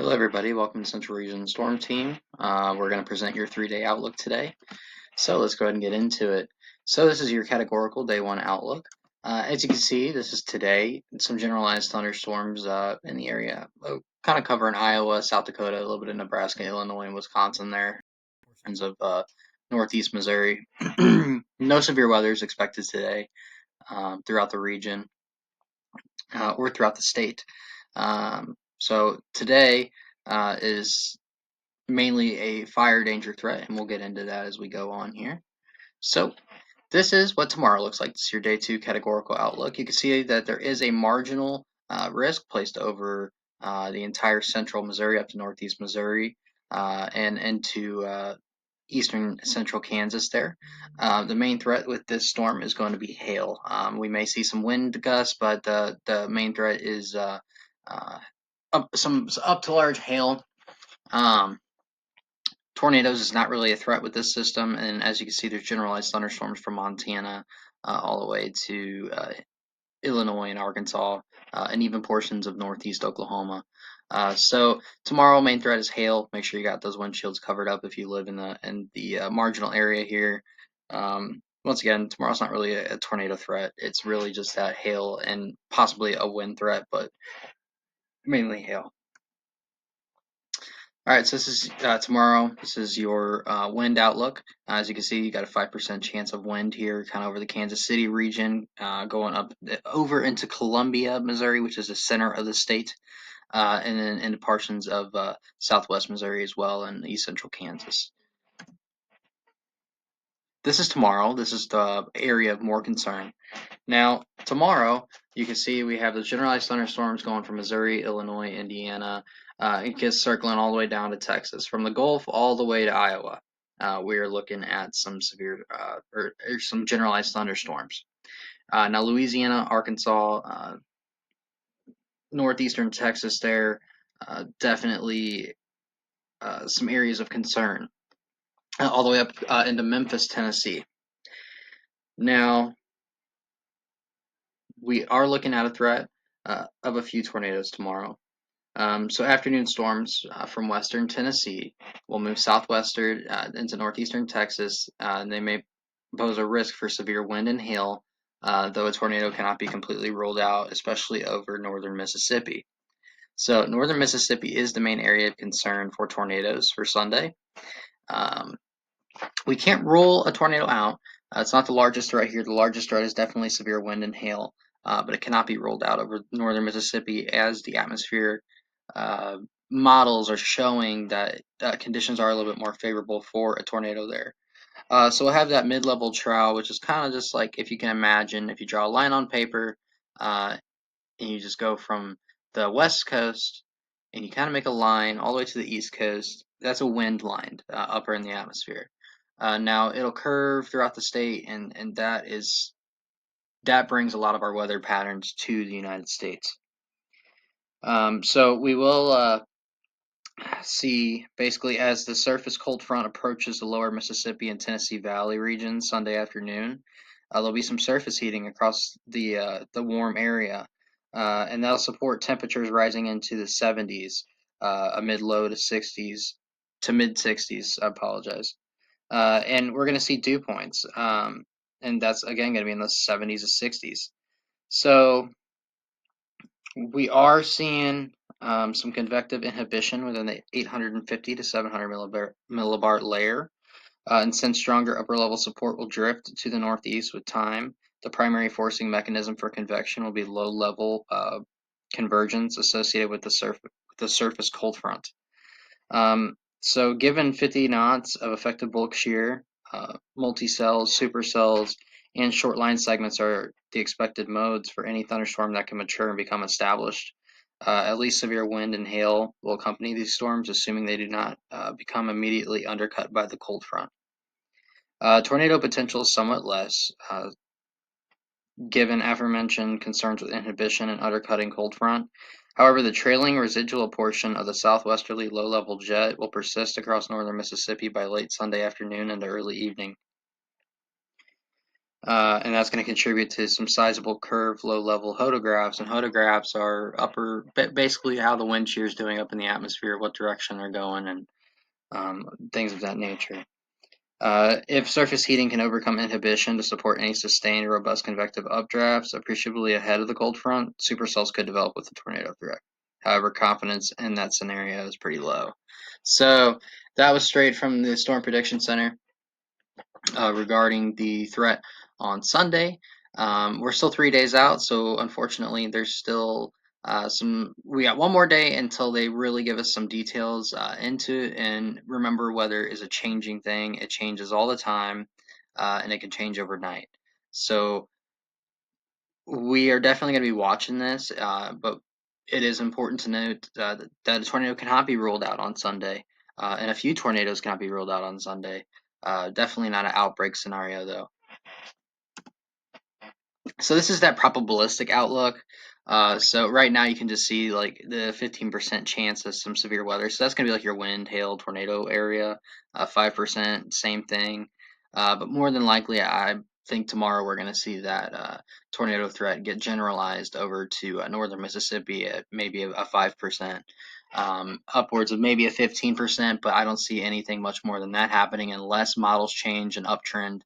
Hello everybody, welcome to Central Region Storm Team. We're going to present your 3-day outlook today. So let's go ahead and get into it. So this is your categorical day 1 outlook. As you can see, this is today. Some generalized thunderstorms in the area. Kind of covering Iowa, South Dakota, a little bit of Nebraska, Illinois, and Wisconsin there. Portions of northeast Missouri. No severe weather is expected today throughout the region or throughout the state. So today is mainly a fire danger threat, and we'll get into that as we go on here. So this is what tomorrow looks like. This is your day 2 categorical outlook. You can see that there is a marginal risk placed over the entire central Missouri up to northeast Missouri and into eastern central Kansas there. The main threat with this storm is going to be hail. We may see some wind gusts, but the main threat is up to large hail. Tornadoes is not really a threat with this system, and as you can see, there's generalized thunderstorms from Montana all the way to Illinois and Arkansas, and even portions of northeast Oklahoma. So tomorrow, main threat is hail. Make sure you got those windshields covered up if you live in the marginal area here. Once again, tomorrow's not really a tornado threat. It's really just that hail and possibly a wind threat, but mainly hail. All right, so this is tomorrow. This is your wind outlook. As you can see, you got a 5% chance of wind here, kind of over the Kansas City region, going up over into Columbia, Missouri, which is the center of the state, and then into portions of southwest Missouri as well, and east central Kansas. This is tomorrow. This is the area of more concern. Now, tomorrow, you can see we have the generalized thunderstorms going from Missouri, Illinois, Indiana. It gets circling all the way down to Texas. From the Gulf all the way to Iowa, we are looking at some severe or some generalized thunderstorms. Now, Louisiana, Arkansas, northeastern Texas there, definitely some areas of concern. All the way up into Memphis, Tennessee. Now, we are looking at a threat of a few tornadoes tomorrow. So afternoon storms from western Tennessee will move southwestern into northeastern Texas. And they may pose a risk for severe wind and hail, though a tornado cannot be completely ruled out, especially over northern Mississippi. So northern Mississippi is the main area of concern for tornadoes for Sunday. We can't rule a tornado out. It's not the largest threat here. The largest threat is definitely severe wind and hail, but it cannot be ruled out over northern Mississippi as the atmosphere models are showing that conditions are a little bit more favorable for a tornado there. So we'll have that mid-level trough, which is kind of just like, if you can imagine, if you draw a line on paper and you just go from the west coast and you kind of make a line all the way to the east coast, that's a wind line upper in the atmosphere. Now it'll curve throughout the state, and that brings a lot of our weather patterns to the United States. So we will see, basically, as the surface cold front approaches the lower Mississippi and Tennessee Valley region Sunday afternoon, there'll be some surface heating across the warm area, and that'll support temperatures rising into the 70s, amid low to 60s to mid 60s. I apologize. And we're going to see dew points, and that's again going to be in the 70s to 60s. So we are seeing some convective inhibition within the 850 to 700 millibart layer, and since stronger upper level support will drift to the northeast with time, the primary forcing mechanism for convection will be low level convergence associated with the surface cold front. So given 50 knots of effective bulk shear, multi-cells, supercells, and short line segments are the expected modes for any thunderstorm that can mature and become established. At least severe wind and hail will accompany these storms, assuming they do not become immediately undercut by the cold front. Tornado potential is somewhat less, given aforementioned concerns with inhibition and undercutting cold front. However, the trailing residual portion of the southwesterly low-level jet will persist across northern Mississippi by late Sunday afternoon into early evening. and that's going to contribute to some sizable curved low-level hodographs. And hodographs are basically how the wind shear is doing up in the atmosphere, what direction they're going, and things of that nature. If surface heating can overcome inhibition to support any sustained, robust convective updrafts appreciably ahead of the cold front, supercells could develop with a tornado threat. However, confidence in that scenario is pretty low. So that was straight from the Storm Prediction Center regarding the threat on Sunday. We're still 3 days out, so unfortunately, there's still we got one more day until they really give us some details into it. And remember, weather is a changing thing, it changes all the time, and it can change overnight. So we are definitely going to be watching this, but it is important to note that a tornado cannot be ruled out on Sunday, and a few tornadoes cannot be ruled out on Sunday. Definitely not an outbreak scenario, though. So this is that probabilistic outlook. So right now you can just see like the 15% chance of some severe weather. So that's going to be like your wind, hail, tornado area. 5%, same thing. But more than likely, I think tomorrow we're going to see that tornado threat get generalized over to northern Mississippi at maybe a 5%. Upwards of maybe a 15%, but I don't see anything much more than that happening unless models change and uptrend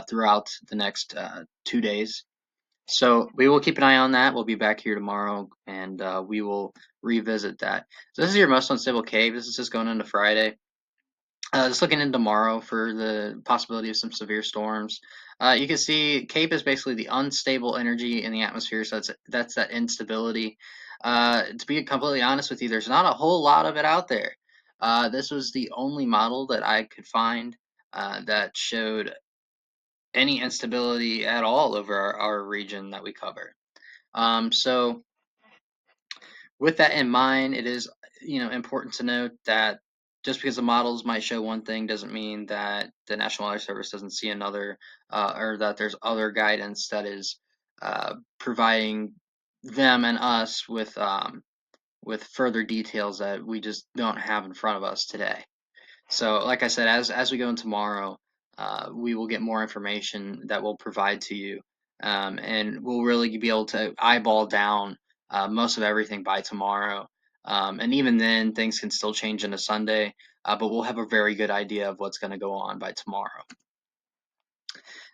throughout the next 2 days. So we will keep an eye on that. We'll be back here tomorrow, and we will revisit that. So this is your most unstable cave. This is just going into Friday. Just looking in tomorrow for the possibility of some severe storms. You can see CAPE is basically the unstable energy in the atmosphere, so that's that instability. To be completely honest with you, there's not a whole lot of it out there. This was the only model that I could find that showed any instability at all over our region that we cover. So with that in mind, it is important to note that just because the models might show one thing doesn't mean that the National Weather Service doesn't see another, or that there's other guidance that is providing them and us with further details that we just don't have in front of us today. So, like I said, as we go in tomorrow, we will get more information that we'll provide to you, and we'll really be able to eyeball down most of everything by tomorrow. And even then, things can still change into Sunday, but we'll have a very good idea of what's going to go on by tomorrow.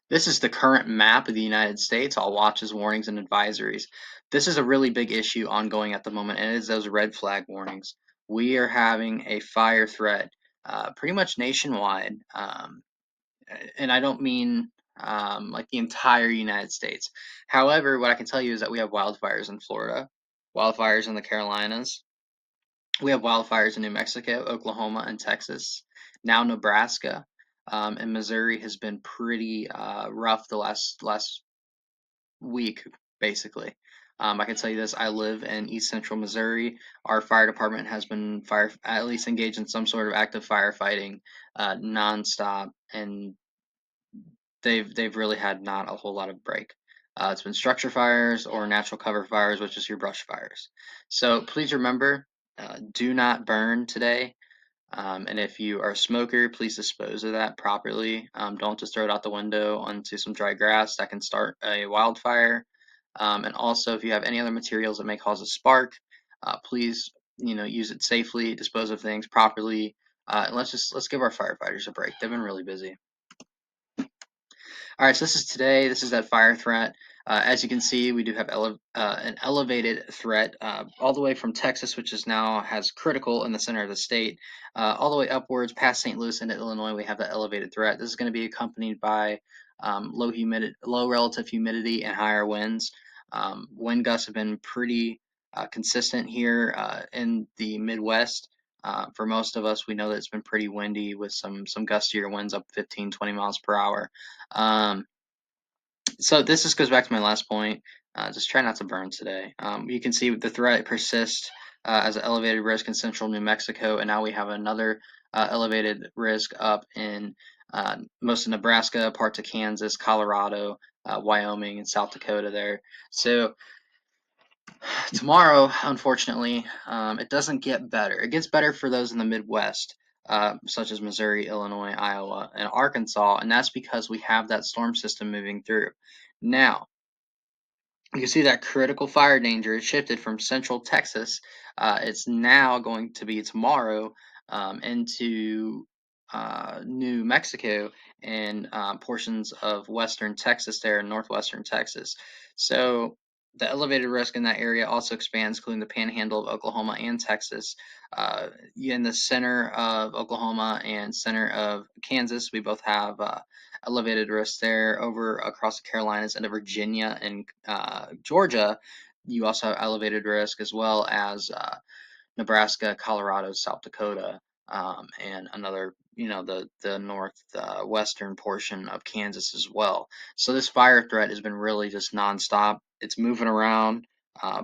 This is the current map of the United States, all watches, warnings, and advisories. This is a really big issue ongoing at the moment, and it is those red flag warnings. We are having a fire threat pretty much nationwide, and I don't mean like the entire United States. However, what I can tell you is that we have wildfires in Florida, wildfires in the Carolinas, we have wildfires in New Mexico, Oklahoma, and Texas. Now Nebraska and Missouri has been pretty rough the last week, basically. I can tell you this: I live in East Central Missouri. Our fire department has been at least engaged in some sort of active firefighting nonstop, and they've really had not a whole lot of break. It's been structure fires or natural cover fires, which is your brush fires. So please remember, do not burn today. And if you are a smoker, please dispose of that properly. Don't just throw it out the window onto some dry grass that can start a wildfire. And also, if you have any other materials that may cause a spark, please use it safely, dispose of things properly, and let's give our firefighters a break. They've been really busy. All right, so this is today. This is that fire threat. As you can see, we do have an elevated threat all the way from Texas, which is now has critical in the center of the state, all the way upwards past St. Louis into Illinois. We have that elevated threat. This is going to be accompanied by low relative humidity, and higher winds. Wind gusts have been pretty consistent here in the Midwest. For most of us, we know that it's been pretty windy with some gustier winds up 15, 20 miles per hour. So this just goes back to my last point. Just try not to burn today. You can see the threat persists as an elevated risk in central New Mexico, and now we have another elevated risk up in most of Nebraska, parts of Kansas, Colorado, Wyoming, and South Dakota there. So tomorrow, unfortunately, it doesn't get better. It gets better for those in the Midwest. such as Missouri, Illinois, Iowa, and Arkansas, and that's because we have that storm system moving through. Now, you can see that critical fire danger has shifted from central Texas. It's now going to be tomorrow into New Mexico and portions of western Texas there and northwestern Texas. So the elevated risk in that area also expands, including the panhandle of Oklahoma and Texas. In the center of Oklahoma and center of Kansas, we both have elevated risk there. Over across the Carolinas into Virginia and Georgia, you also have elevated risk, as well as Nebraska, Colorado, South Dakota, and another, the northwestern portion of Kansas as well. So this fire threat has been really just nonstop. It's moving around,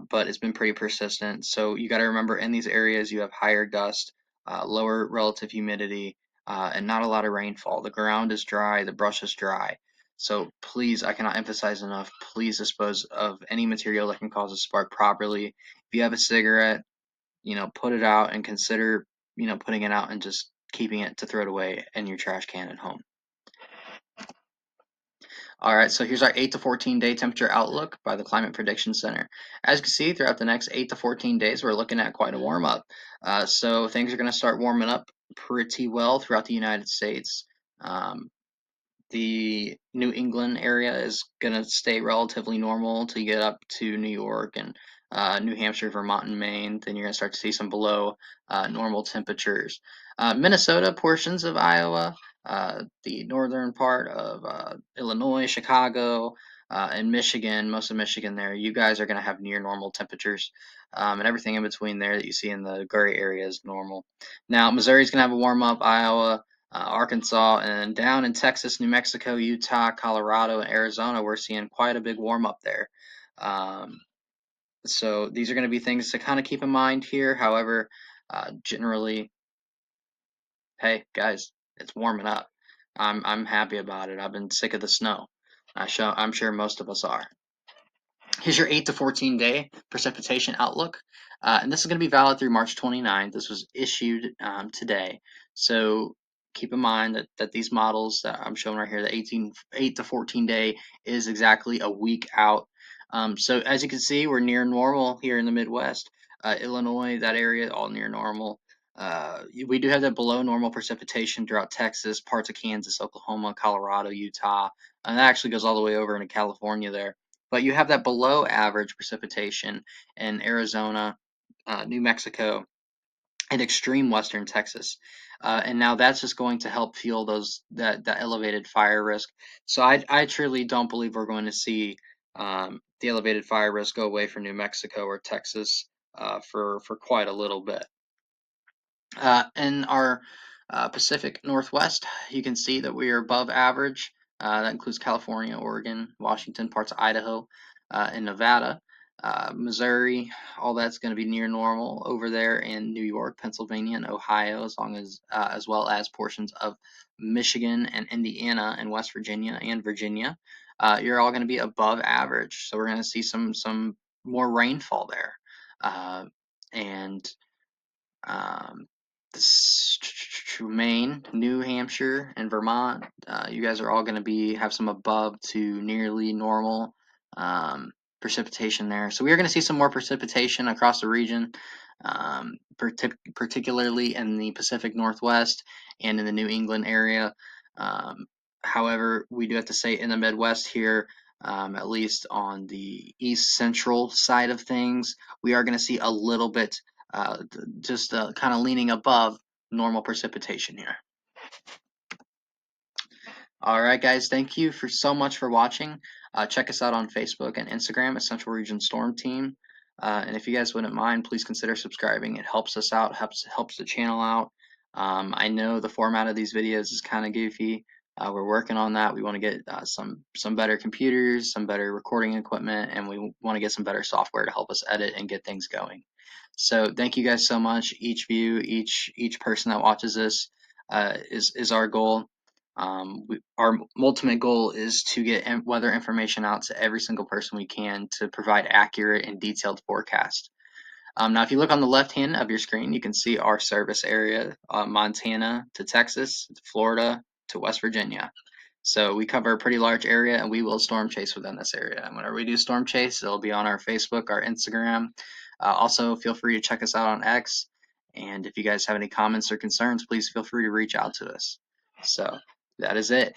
but it's been pretty persistent. So you got to remember, in these areas, you have higher dust, lower relative humidity, and not a lot of rainfall. The ground is dry, the brush is dry. So please, I cannot emphasize enough, please dispose of any material that can cause a spark properly. If you have a cigarette, put it out and consider, putting it out and just keeping it to throw it away in your trash can at home. All right, so here's our 8 to 14 day temperature outlook by the Climate Prediction Center. As you can see, throughout the next 8 to 14 days, we're looking at quite a warm up. So things are going to start warming up pretty well throughout the United States. The New England area is going to stay relatively normal until you get up to New York and New Hampshire, Vermont, and Maine. Then you're going to start to see some below normal temperatures. Minnesota, portions of Iowa, the northern part of Illinois, Chicago, and Michigan, most of Michigan there, you guys are going to have near normal temperatures. And everything in between there that you see in the gray area is normal. Now, Missouri's going to have a warm up, Iowa, Arkansas, and down in Texas, New Mexico, Utah, Colorado, and Arizona, we're seeing quite a big warm up there. So these are going to be things to kind of keep in mind here. However, generally, hey guys, it's warming up. I'm happy about it. I've been sick of the snow. I'm sure most of us are. Here's your 8 to 14 day precipitation outlook. And this is going to be valid through March 29th. This was issued today. So keep in mind that these models that I'm showing right here, the 8 to 14 day is exactly a week out. So as you can see, we're near normal here in the Midwest. Illinois, that area, all near normal. We do have that below normal precipitation throughout Texas, parts of Kansas, Oklahoma, Colorado, Utah, and that actually goes all the way over into California there. But you have that below average precipitation in Arizona, New Mexico, and extreme western Texas. And now that's just going to help fuel that elevated fire risk. So I truly don't believe we're going to see the elevated fire risk go away for New Mexico or Texas for quite a little bit. In our Pacific Northwest, you can see that we are above average. That includes California, Oregon, Washington, parts of Idaho, and Nevada. Missouri, all that's going to be near normal over there in New York, Pennsylvania, and Ohio, as well as portions of Michigan and Indiana and West Virginia and Virginia. You're all going to be above average, so we're going to see some more rainfall there, and um, Maine, New Hampshire, and Vermont. You guys are all going to have some above to nearly normal precipitation there. So we are going to see some more precipitation across the region, particularly in the Pacific Northwest and in the New England area. Um, However, we do have to say in the Midwest here, at least on the east central side of things, we are going to see a little bit just kind of leaning above normal precipitation here. All right, guys, thank you for so much for watching. Check us out on Facebook and Instagram at Central Region Storm Team. And if you guys wouldn't mind, please consider subscribing. It helps us out, helps the channel out. I know the format of these videos is kind of goofy. We're working on that. We want to get some better computers, some better recording equipment, and we want to get some better software to help us edit and get things going. So thank you guys so much. Each view, each person that watches this is our goal. Our ultimate goal is to get weather information out to every single person we can to provide accurate and detailed forecast. Now, if you look on the left hand of your screen, you can see our service area, Montana to Texas, to Florida to West Virginia. So we cover a pretty large area, and we will storm chase within this area. And whenever we do storm chase, it'll be on our Facebook, our Instagram. Also, feel free to check us out on X. And if you guys have any comments or concerns, please feel free to reach out to us. So that is it.